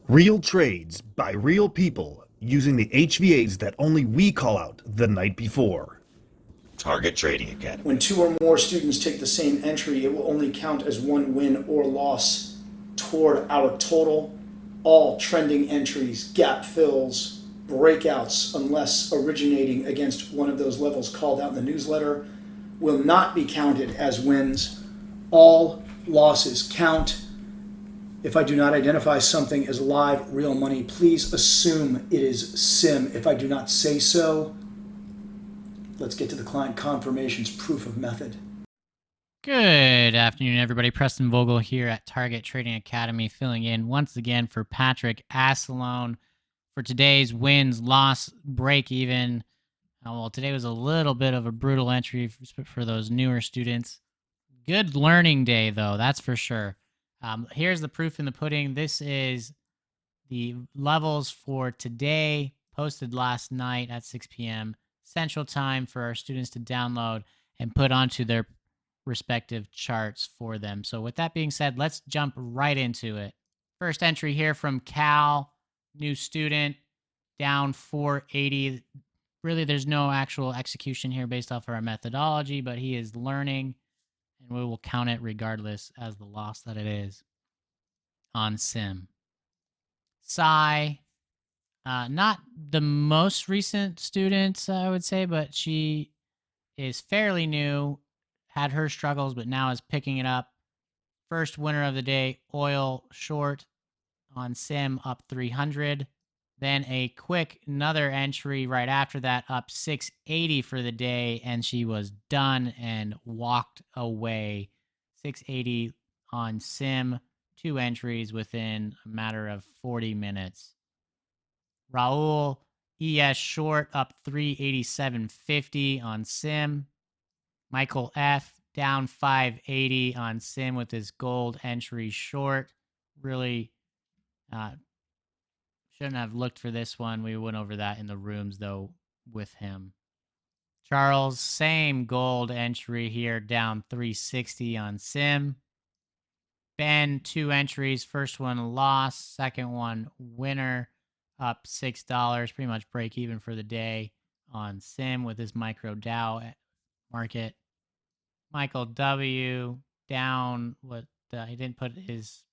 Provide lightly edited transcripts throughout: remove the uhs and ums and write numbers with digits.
Real trades by real people using the HVAs that only we call out the night before. Target Trading Academy. When two or more students take the same entry, it will only count as one win or loss toward our total. All trending entries, gap fills, breakouts, unless originating against one of those levels called out in the newsletter, will not be counted as wins. All losses count. If I do not identify something as live real money, please assume it is sim. If I do not say so, let's get to the client confirmations proof of method. Good afternoon, everybody. Preston Vogel here at Target Trading Academy, filling in once again for Patrick Assalone for today's wins, loss, break even. Well, today was a little bit of a brutal entry for those newer students. Good learning day, though, that's for sure. Here's the proof in the pudding. This is the levels for today, posted last night at 6 p.m. Central Time for our students to download and put onto their respective charts for them. So with that being said, let's jump right into it. First entry here from Cal, new student, down 480. Really, there's no actual execution here based off of our methodology, but he is learning, and we will count it regardless as the loss that it is on sim. Sai, not the most recent student, I would say, but she is fairly new, had her struggles, but now is picking it up. First winner of the day, oil short on sim, up 300. Then a quick another entry right after that, up 680 for the day, and she was done and walked away. 680 on sim, 2 entries within a matter of 40 minutes. Raul, ES short, up 387.50 on sim. Michael F, down 580 on sim with his gold entry short. Really shouldn't have looked for this one. We went over that in the rooms, though, with him. Charles, same gold entry here, down 360 on sim. Ben, 2 entries. First one loss, second one winner, up $6. Pretty much break even for the day on sim with his micro Dow market. Michael W, down what he didn't put his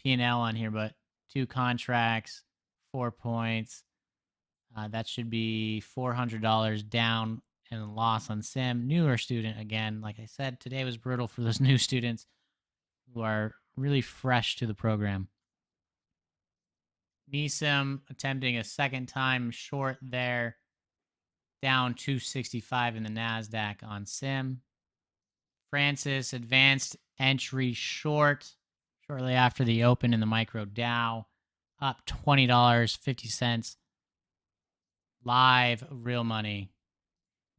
P&L on here, but 2 contracts, 4 points. That should be $400 down and loss on sim. Newer student again. Like I said, today was brutal for those new students who are really fresh to the program. Nisam attempting a second time short there, down 265 in the NASDAQ on sim. Francis advanced entry short shortly after the open in the micro Dow, up $20.50 live real money.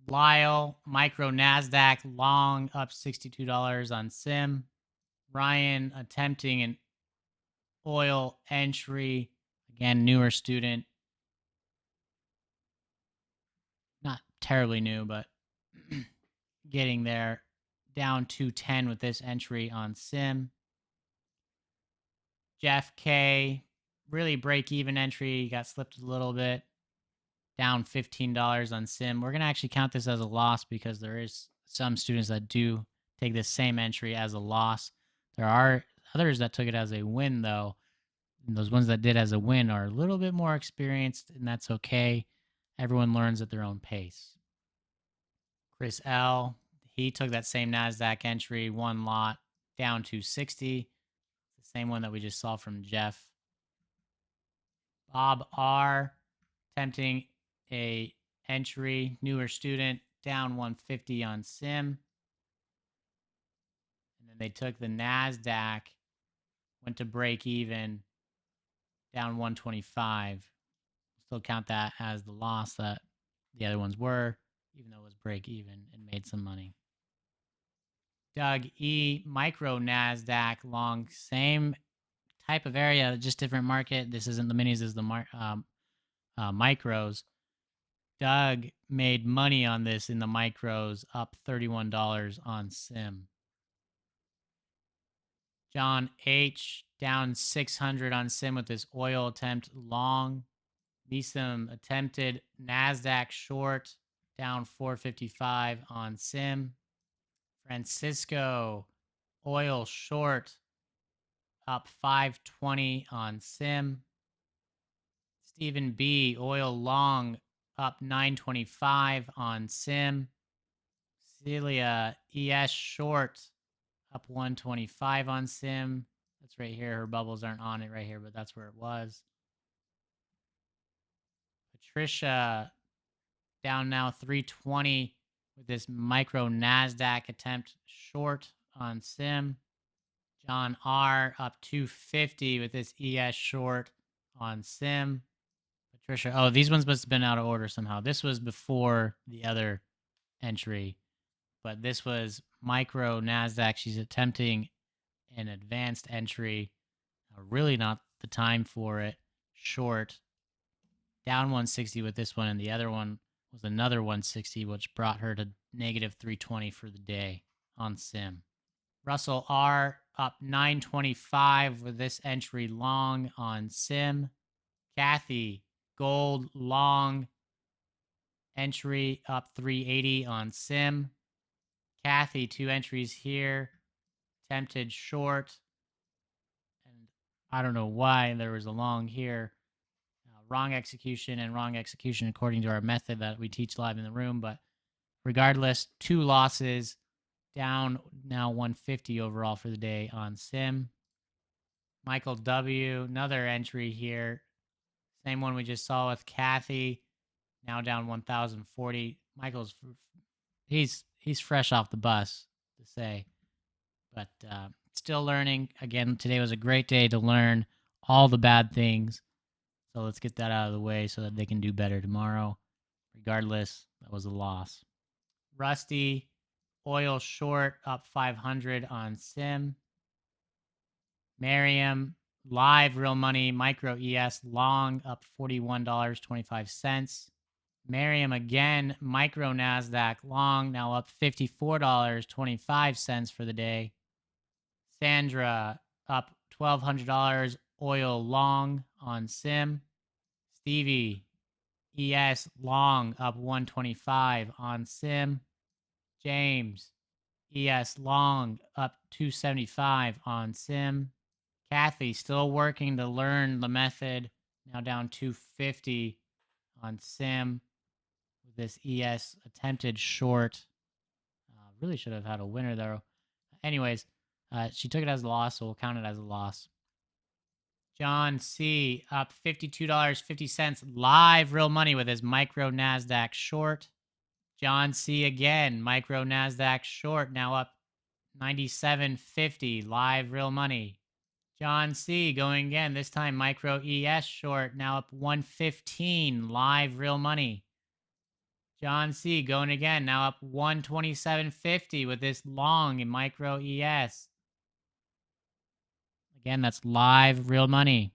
Lyle, micro NASDAQ long, up $62 on sim. Ryan attempting an oil entry, again, newer student. Not terribly new, but getting there. Down 210 with this entry on sim. Jeff K, really break-even entry, got slipped a little bit. Down $15 on sim. We're going to actually count this as a loss because there is some students that do take this same entry as a loss. There are others that took it as a win, though. And those ones that did as a win are a little bit more experienced, and that's okay. Everyone learns at their own pace. Chris L, he took that same NASDAQ entry, one lot, down to 60. The same one that we just saw from Jeff. Bob R, attempting a entry, newer student, down 150 on sim. And then they took the NASDAQ, went to break even, down 125. Still count that as the loss that the other ones were, even though it was break even and made some money. Doug E, micro NASDAQ long, same type of area, just different market. This isn't the minis, this is the micros. Doug made money on this in the micros, up $31 on sim. John H. down 600 on sim with this oil attempt long. Neeson attempted NASDAQ short down 455 on sim. Francisco oil short up 520 on sim. Stephen B. oil long up 925 on sim. Celia ES short up 125 on sim. That's right here. Her bubbles aren't on it right here, but that's where it was. Patricia down now 320 with this micro NASDAQ attempt short on sim. John R up 250 with this ES short on sim. Patricia, oh, these ones must have been out of order somehow. This was before the other entry, but this was micro NASDAQ. She's attempting an advanced entry. Really not the time for it. Short. Down 160 with this one, and the other one was another 160, which brought her to negative 320 for the day on sim. Russell R up 925 with this entry long on sim. Kathy gold long entry up 380 on sim. Kathy 2 entries here, attempted short, and I don't know why there was a long here. Wrong execution and wrong execution according to our method that we teach live in the room, but regardless, 2 losses, down now 150 overall for the day on sim. Michael W, another entry here, same one we just saw with Kathy, now down 1040. Michael's he's fresh off the bus to say, but still learning. Again, today was a great day to learn all the bad things. So let's get that out of the way so that they can do better tomorrow. Regardless, that was a loss. Rusty, oil short up 500 on sim. Miriam, live real money, micro ES long up $41.25. Miriam again, micro NASDAQ long now up $54.25 for the day. Sandra up $1,200 oil long on sim. Stevie ES long up 125 on sim. James ES long up 275 on sim. Kathy still working to learn the method, now down 250 on sim with this ES attempted short. Really should have had a winner though. Anyways, she took it as a loss, so we'll count it as a loss. John C up $52.50 live real money with his micro NASDAQ short. John C again, micro NASDAQ short, now up $97.50 live real money. John C going again, this time micro ES short, now up $115 live real money. John C going again, now up $127.50 with this long in micro ES. Again, that's live real money.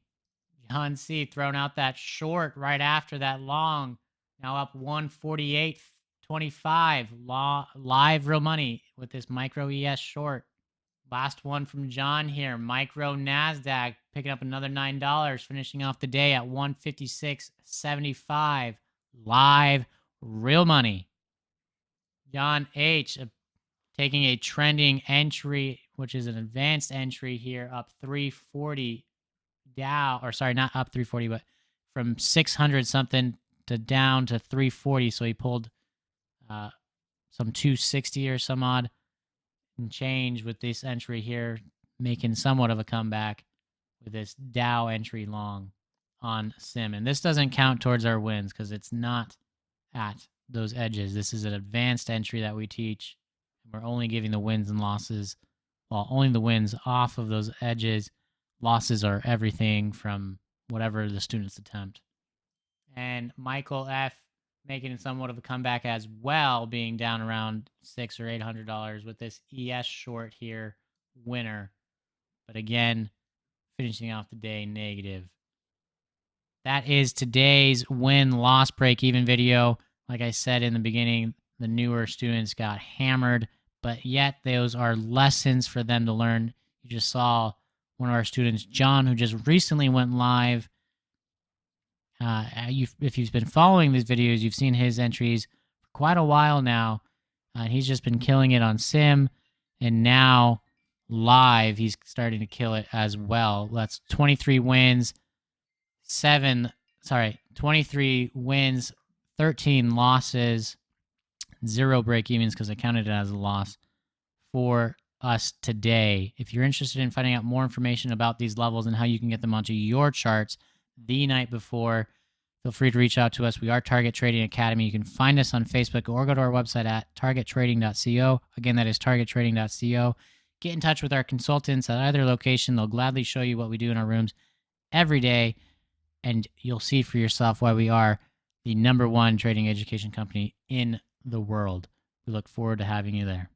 John C thrown out that short right after that long, now up 148.25 live real money with this micro ES short. Last one from John here, micro NASDAQ picking up another $9, finishing off the day at 156.75 live real money. John H taking a trending entry, which is an advanced entry here, up 340 down, or sorry, not up 340, but from 600 something to down to 340. So he pulled some 260 or some odd and change with this entry here, making somewhat of a comeback with this Dow entry long on sim. And this doesn't count towards our wins because it's not at those edges. This is an advanced entry that we teach. We're only giving the wins and losses, well, only the wins off of those edges. Losses are everything from whatever the students attempt. And Michael F making somewhat of a comeback as well, being down around $600 or $800 with this ES short here, winner. But again, finishing off the day negative. That is today's win-loss break-even video. Like I said in the beginning, the newer students got hammered, but yet those are lessons for them to learn. You just saw one of our students, John, who just recently went live. If you've been following these videos, you've seen his entries for quite a while now. He's just been killing it on Sim, and now live, he's starting to kill it as well. That's 23 wins, 23 wins, 13 losses, 0 break-evens because I counted it as a loss for us today. If you're interested in finding out more information about these levels and how you can get them onto your charts the night before, feel free to reach out to us. We are Target Trading Academy. You can find us on Facebook or go to our website at targettrading.co. Again, that is targettrading.co. Get in touch with our consultants at either location. They'll gladly show you what we do in our rooms every day, and you'll see for yourself why we are the #1 trading education company in the world. We look forward to having you there.